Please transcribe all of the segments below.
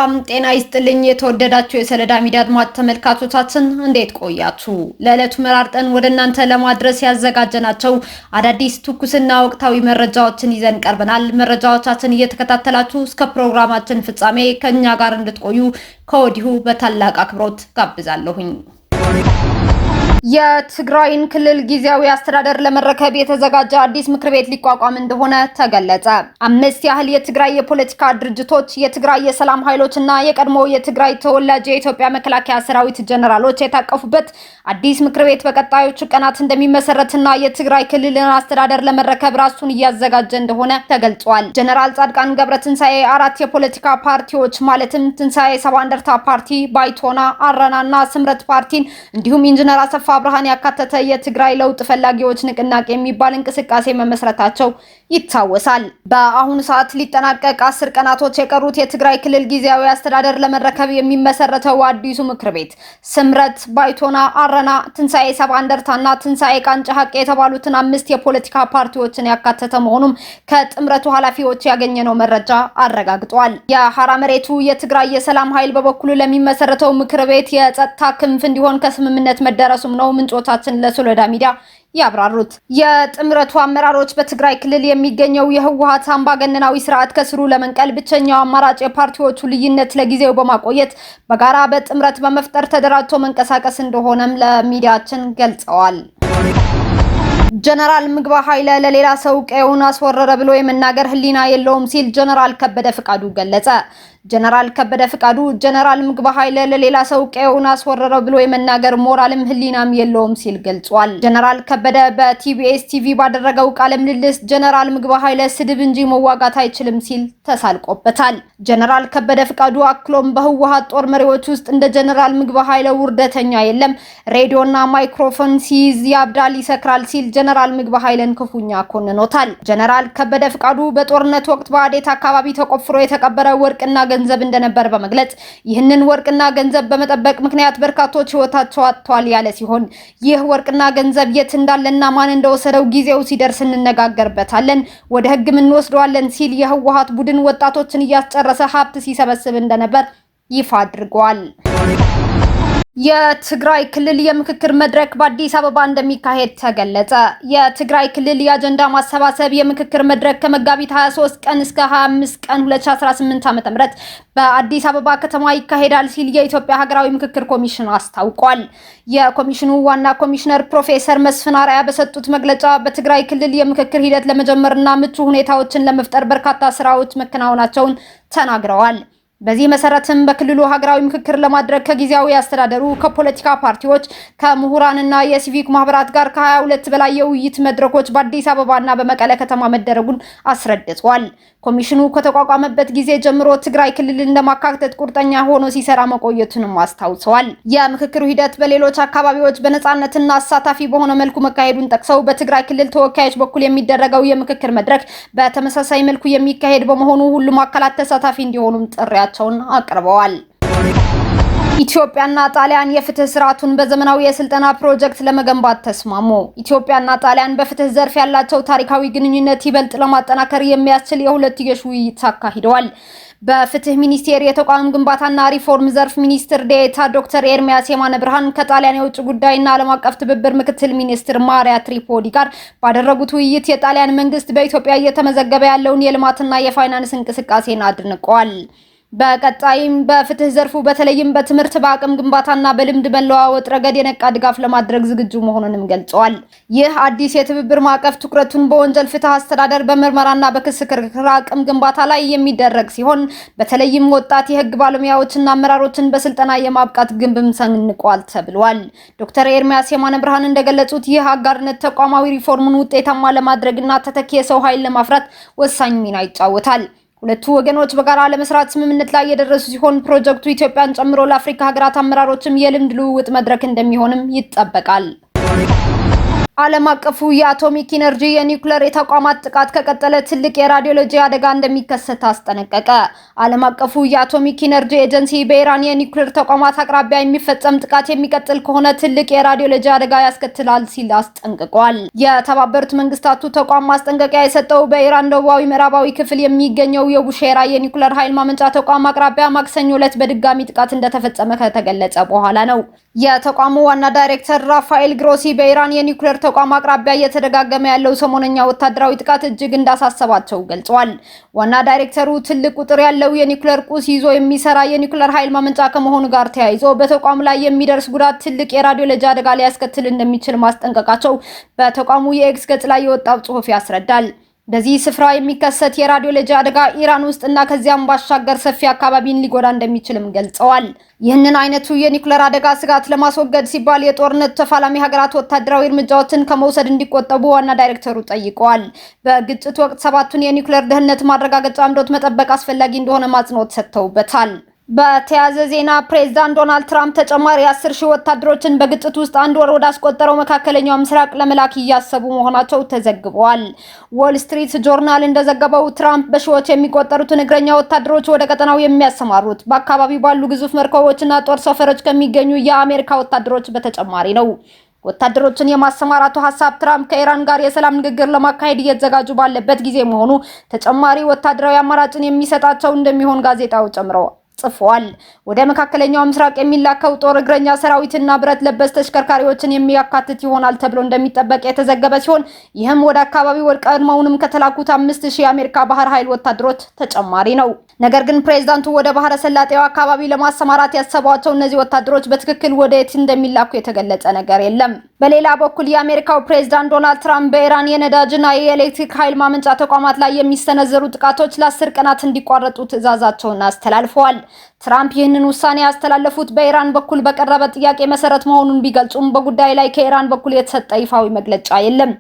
ሰላም ጤና ይስጥልኝ የተወደዳችሁ የሰለዳ ሚዲያ አድማጭ ተመልካቾቻችን እንዴት ቆያችሁ? ለዕለቱ መራርጠን ወደ እናንተ ለማድረስ ያዘጋጀናቸው አዳዲስ ትኩስና ወቅታዊ መረጃዎችን ይዘን ቀርበናል። መረጃዎቻችን እየተከታተላችሁ እስከ ፕሮግራማችን ፍጻሜ ከኛ ጋር እንድትቆዩ ከወዲሁ በታላቅ አክብሮት ጋብዛለሁኝ። የትግራይን ክልል ጊዜያዊ አስተዳደር ለመረከብ የተዘጋጀ አዲስ ምክር ቤት ሊቋቋም እንደሆነ ተገለጸ። 5 ያህል የትግራይ የፖለቲካ ድርጅቶች፣ የትግራይ የሰላም ኃይሎችና የቀድሞ የትግራይ ተወላጅ የኢትዮጵያ መከላከያ ሰራዊት ጀነራሎች የታቀፉበት አዲስ ምክር ቤት በቀጣዮቹ ቀናት እንደሚመሰረትና የትግራይ ክልልን አስተዳደር ለመረከብ ራሱን እያዘጋጀ እንደሆነ ተገልጿል። ጀነራል ጻድቃን ገብረትንሳኤ 4 የፖለቲካ ፓርቲዎች ማለትም ትንሳኤ ሰባ እንደርታ ፓርቲ፣ ባይቶና፣ አረናና ስምረት ፓርቲን እንዲሁም ኢንጂነር አሰፋ አብርሃን ያካተተ የትግራይ ለውጥ ፈላጊዎች ንቅናቄ የሚባል እንቅስቃሴ መመስረታቸው ይታወሳል። በአሁኑ ሰዓት ሊጠናቀቅ 10 ቀናቶች የቀሩት የትግራይ ክልል ጊዜያዊ አስተዳደር ለመረከብ የሚመሰረተው አዲሱ ምክር ቤት ስምረት፣ ባይቶና፣ አረና፣ ትንሳኤ ሰባ እንደርታና ትንሳኤ ቃንጫ ሀቅ የተባሉትን 5 የፖለቲካ ፓርቲዎችን ያካተተ መሆኑም ከጥምረቱ ኃላፊዎች ያገኘነው መረጃ አረጋግጧል። የሐራ መሬቱ የትግራይ የሰላም ኃይል በበኩሉ ለሚመሰረተው ምክር ቤት የጸጥታ ክንፍ እንዲሆን ከስምምነት መደረሱም ነው ምንጮቻችን ለሶሎዳ ሚዲያ ያብራሩት። የጥምረቱ አመራሮች በትግራይ ክልል የሚገኘው የህወሓት አምባገነናዊ ስርዓት ከስሩ ለመንቀል ብቸኛው አማራጭ የፓርቲዎቹ ልዩነት ለጊዜው በማቆየት በጋራ በጥምረት በመፍጠር ተደራጅቶ መንቀሳቀስ እንደሆነም ለሚዲያችን ገልጸዋል። ጀነራል ምግባ ኃይለ ለሌላ ሰው ቀየውን አስወረረ ብሎ የመናገር ህሊና የለውም ሲል ጀነራል ከበደ ፍቃዱ ገለጸ። ጀነራል ከበደ ፍቃዱ ጀነራል ምግባ ኃይለ ለሌላ ሰው ቀየውን አስወረረ ብሎ የመናገር ሞራልም ህሊናም የለውም ሲል ገልጿል። ጀነራል ከበደ በቲቢኤስ ቲቪ ባደረገው ቃለ ምልልስ ጀነራል ምግባ ኃይለ ስድብ እንጂ መዋጋት አይችልም ሲል ተሳልቆበታል። ጀነራል ከበደ ፍቃዱ አክሎም በህወሓት ጦር መሪዎች ውስጥ እንደ ጀነራል ምግባ ኃይለ ውርደተኛ የለም፣ ሬዲዮና ማይክሮፎን ሲይዝ ያብዳል፣ ይሰክራል ሲል ጀነራል ምግባ ኃይለን ክፉኛ ኮንኖታል። ጀነራል ከበደ ፍቃዱ በጦርነት ወቅት በአዴት አካባቢ ተቆፍሮ የተቀበረ ወርቅና ገንዘብ እንደነበር በመግለጽ ይህንን ወርቅና ገንዘብ በመጠበቅ ምክንያት በርካቶች ህይወታቸው አጥተዋል ያለ ሲሆን ይህ ወርቅና ገንዘብ የት እንዳለና ማን እንደወሰደው ጊዜው ሲደርስ እንነጋገርበታለን፣ ወደ ህግም እንወስደዋለን ሲል የህወሓት ቡድን ወጣቶችን እያስጨረሰ ሀብት ሲሰበስብ እንደነበር ይፋ አድርጓል። የትግራይ ክልል የምክክር መድረክ በአዲስ አበባ እንደሚካሄድ ተገለጸ። የትግራይ ክልል የአጀንዳ ማሰባሰብ የምክክር መድረክ ከመጋቢት 23 ቀን እስከ 25 ቀን 2018 ዓ.ም በአዲስ አበባ ከተማ ይካሄዳል ሲል የኢትዮጵያ ሀገራዊ ምክክር ኮሚሽን አስታውቋል። የኮሚሽኑ ዋና ኮሚሽነር ፕሮፌሰር መስፍን አርአያ በሰጡት መግለጫ በትግራይ ክልል የምክክር ሂደት ለመጀመርና ምቹ ሁኔታዎችን ለመፍጠር በርካታ ስራዎች መከናወናቸውን ተናግረዋል። በዚህ መሰረትም በክልሉ ሀገራዊ ምክክር ለማድረግ ከጊዜያዊ አስተዳደሩ፣ ከፖለቲካ ፓርቲዎች፣ ከምሁራንና የሲቪክ ማህበራት ጋር ከ22 በላይ የውይይት መድረኮች በአዲስ አበባና በመቀለ ከተማ መደረጉን አስረድቷል። ኮሚሽኑ ከተቋቋመበት ጊዜ ጀምሮ ትግራይ ክልልን ለማካተት ቁርጠኛ ሆኖ ሲሰራ መቆየቱንም አስታውሰዋል። የምክክሩ ሂደት በሌሎች አካባቢዎች በነጻነትና አሳታፊ በሆነ መልኩ መካሄዱን ጠቅሰው በትግራይ ክልል ተወካዮች በኩል የሚደረገው የምክክር መድረክ በተመሳሳይ መልኩ የሚካሄድ በመሆኑ ሁሉም አካላት ተሳታፊ እንዲሆኑም ጥሪያቸውን አቅርበዋል። ኢትዮጵያና ጣሊያን የፍትህ ስርዓቱን በዘመናዊ የስልጠና ፕሮጀክት ለመገንባት ተስማሙ። ኢትዮጵያና ጣሊያን በፍትህ ዘርፍ ያላቸው ታሪካዊ ግንኙነት ይበልጥ ለማጠናከር የሚያስችል የሁለትዮሽ ውይይት አካሂደዋል። በፍትህ ሚኒስቴር የተቋም ግንባታና ሪፎርም ዘርፍ ሚኒስትር ዴኤታ ዶክተር ኤርሚያስ የማነ ብርሃን ከጣሊያን የውጭ ጉዳይና ዓለም አቀፍ ትብብር ምክትል ሚኒስትር ማሪያ ትሪፖዲ ጋር ባደረጉት ውይይት የጣሊያን መንግስት በኢትዮጵያ እየተመዘገበ ያለውን የልማትና የፋይናንስ እንቅስቃሴን አድንቀዋል። በቀጣይም በፍትህ ዘርፉ በተለይም በትምህርት፣ በአቅም ግንባታና በልምድ መለዋወጥ ረገድ የነቃ ድጋፍ ለማድረግ ዝግጁ መሆኑንም ገልጸዋል። ይህ አዲስ የትብብር ማዕቀፍ ትኩረቱን በወንጀል ፍትህ አስተዳደር፣ በምርመራና በክስ ክርክር አቅም ግንባታ ላይ የሚደረግ ሲሆን በተለይም ወጣት የህግ ባለሙያዎችና አመራሮችን በስልጠና የማብቃት ግንብም ሰንቋል ተብሏል። ዶክተር ኤርሚያስ የማነ ብርሃን እንደገለጹት ይህ አጋርነት ተቋማዊ ሪፎርሙን ውጤታማ ለማድረግና ተተኪ የሰው ኃይል ለማፍራት ወሳኝ ሚና ይጫወታል። ሁለቱ ወገኖች በጋራ ለመስራት ስምምነት ላይ የደረሱ ሲሆን ፕሮጀክቱ ኢትዮጵያን ጨምሮ ለአፍሪካ ሀገራት አመራሮችም የልምድ ልውውጥ መድረክ እንደሚሆንም ይጠበቃል። ዓለም አቀፉ የአቶሚክ ኢነርጂ የኒውክሌር የተቋማት ጥቃት ከቀጠለ ትልቅ የራዲዮሎጂ አደጋ እንደሚከሰት አስጠነቀቀ። ዓለም አቀፉ የአቶሚክ ኢነርጂ ኤጀንሲ በኢራን የኒውክሌር ተቋማት አቅራቢያ የሚፈጸም ጥቃት የሚቀጥል ከሆነ ትልቅ የራዲዮሎጂ አደጋ ያስከትላል ሲል አስጠንቅቋል። የተባበሩት መንግስታቱ ተቋም ማስጠንቀቂያ የሰጠው በኢራን ደቡባዊ ምዕራባዊ ክፍል የሚገኘው የቡሼራ የኒውክሌር ኃይል ማመንጫ ተቋም አቅራቢያ ማክሰኞ ዕለት በድጋሚ ጥቃት እንደተፈጸመ ከተገለጸ በኋላ ነው። የተቋሙ ዋና ዳይሬክተር ራፋኤል ግሮሲ በኢራን የኒውክሌር ተቋም አቅራቢያ እየተደጋገመ ያለው ሰሞነኛ ወታደራዊ ጥቃት እጅግ እንዳሳሰባቸው ገልጸዋል። ዋና ዳይሬክተሩ ትልቅ ቁጥር ያለው የኒውክሌር ቁስ ይዞ የሚሰራ የኒውክሌር ኃይል ማመንጫ ከመሆኑ ጋር ተያይዞ በተቋሙ ላይ የሚደርስ ጉዳት ትልቅ የራዲዮሎጂ አደጋ ሊያስከትል እንደሚችል ማስጠንቀቃቸው በተቋሙ የኤክስ ገጽ ላይ የወጣው ጽሑፍ ያስረዳል። በዚህ ስፍራ የሚከሰት የራዲዮሎጂ አደጋ ኢራን ውስጥ እና ከዚያም ባሻገር ሰፊ አካባቢን ሊጎዳ እንደሚችልም ገልጸዋል። ይህንን አይነቱ የኒውክሌር አደጋ ስጋት ለማስወገድ ሲባል የጦርነት ተፋላሚ ሀገራት ወታደራዊ እርምጃዎችን ከመውሰድ እንዲቆጠቡ ዋና ዳይሬክተሩ ጠይቀዋል። በግጭት ወቅት 7ቱን የኒውክሌር ደህንነት ማረጋገጫ አምዶች መጠበቅ አስፈላጊ እንደሆነ ማጽንኦት ሰጥተውበታል። በተያያዘ ዜና ፕሬዝዳንት ዶናልድ ትራምፕ ተጨማሪ 10,000 ወታደሮችን በግጭት ውስጥ አንድ ወር ወዳስቆጠረው መካከለኛው ምስራቅ ለመላክ እያሰቡ መሆናቸው ተዘግቧል። ዎል ስትሪት ጆርናል እንደዘገበው ትራምፕ በሺዎች የሚቆጠሩትን እግረኛ ወታደሮች ወደ ቀጠናው የሚያሰማሩት በአካባቢው ባሉ ግዙፍ መርከቦችና ጦር ሰፈሮች ከሚገኙ የአሜሪካ ወታደሮች በተጨማሪ ነው። ወታደሮችን የማሰማራቱ ሐሳብ ትራምፕ ከኢራን ጋር የሰላም ንግግር ለማካሄድ እየተዘጋጁ ባለበት ጊዜ መሆኑ ተጨማሪ ወታደራዊ አማራጭን የሚሰጣቸው እንደሚሆን ጋዜጣው ጨምሮ ጽፏል። ወደ መካከለኛው ምስራቅ የሚላከው ጦር እግረኛ ሰራዊትና ብረት ለበስ ተሽከርካሪዎችን የሚያካትት ይሆናል ተብሎ እንደሚጠበቅ የተዘገበ ሲሆን ይህም ወደ አካባቢው ቀድሞውንም ከተላኩት 5,000 የአሜሪካ ባህር ኃይል ወታደሮች ተጨማሪ ነው። ነገር ግን ፕሬዝዳንቱ ወደ ባህረ ሰላጤው አካባቢ ለማሰማራት ያሰቧቸው እነዚህ ወታደሮች በትክክል ወዴት እንደሚላኩ የተገለጸ ነገር የለም። በሌላ በኩል የአሜሪካው ፕሬዝዳንት ዶናልድ ትራምፕ በኢራን የነዳጅና የኤሌክትሪክ ኃይል ማመንጫ ተቋማት ላይ የሚሰነዘሩ ጥቃቶች ለ10 ቀናት እንዲቋረጡ ትዕዛዛቸውን አስተላልፈዋል። ትራምፕ ይህንን ውሳኔ ያስተላለፉት በኢራን በኩል በቀረበ ጥያቄ መሰረት መሆኑን ቢገልጹም በጉዳዩ ላይ ከኢራን በኩል የተሰጠ ይፋዊ መግለጫ የለም።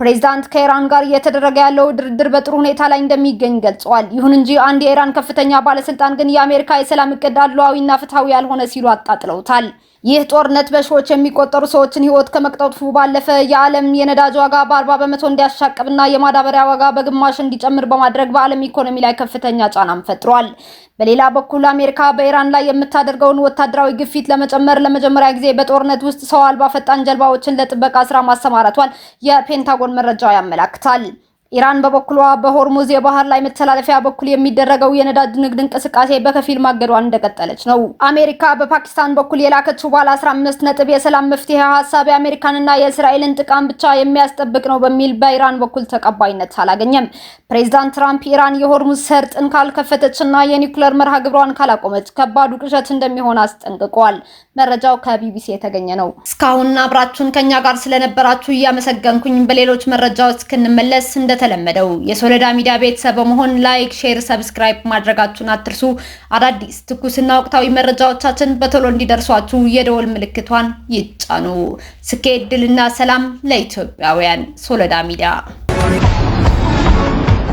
ፕሬዝዳንት ከኢራን ጋር እየተደረገ ያለው ድርድር በጥሩ ሁኔታ ላይ እንደሚገኝ ገልጸዋል። ይሁን እንጂ አንድ የኢራን ከፍተኛ ባለስልጣን ግን የአሜሪካ የሰላም እቅድ አድሏዊና ፍትሃዊ ያልሆነ ሲሉ አጣጥለውታል። ይህ ጦርነት በሺዎች የሚቆጠሩ ሰዎችን ህይወት ከመቅጠፉ ባለፈ የዓለም የነዳጅ ዋጋ በ40 በመቶ እንዲያሻቅብና የማዳበሪያ ዋጋ በግማሽ እንዲጨምር በማድረግ በዓለም ኢኮኖሚ ላይ ከፍተኛ ጫናም ፈጥሯል። በሌላ በኩል አሜሪካ በኢራን ላይ የምታደርገውን ወታደራዊ ግፊት ለመጨመር ለመጀመሪያ ጊዜ በጦርነት ውስጥ ሰው አልባ ፈጣን ጀልባዎችን ለጥበቃ ስራ ማሰማራቷን የፔንታጎን መረጃ ያመለክታል። ኢራን በበኩሏ በሆርሙዝ የባህር ላይ መተላለፊያ በኩል የሚደረገው የነዳጅ ንግድ እንቅስቃሴ በከፊል ማገዷን እንደቀጠለች ነው። አሜሪካ በፓኪስታን በኩል የላከችው ባለ 15 ነጥብ የሰላም መፍትሄ ሐሳብ የአሜሪካንና የእስራኤልን ጥቃም ብቻ የሚያስጠብቅ ነው በሚል በኢራን በኩል ተቀባይነት አላገኘም። ፕሬዝዳንት ትራምፕ ኢራን የሆርሙዝ ሰርጥን ካልከፈተችና የኒውክሌር መርሃ ግብሯን ካላቆመች ከባዱ ቅዠት እንደሚሆን አስጠንቅቀዋል። መረጃው ከቢቢሲ የተገኘ ነው። እስካሁን አብራችሁን ከኛ ጋር ስለነበራችሁ እያመሰገንኩኝ በሌሎች መረጃዎች እስክንመለስ እንደተለመደው የሶለዳ ሚዲያ ቤተሰብ በመሆን ላይክ፣ ሼር፣ ሰብስክራይብ ማድረጋችሁን አትርሱ። አዳዲስ ትኩስና ወቅታዊ መረጃዎቻችን በቶሎ እንዲደርሷችሁ የደወል ምልክቷን ይጫኑ። ስኬት፣ ድልና ሰላም ለኢትዮጵያውያን። ሶለዳ ሚዲያ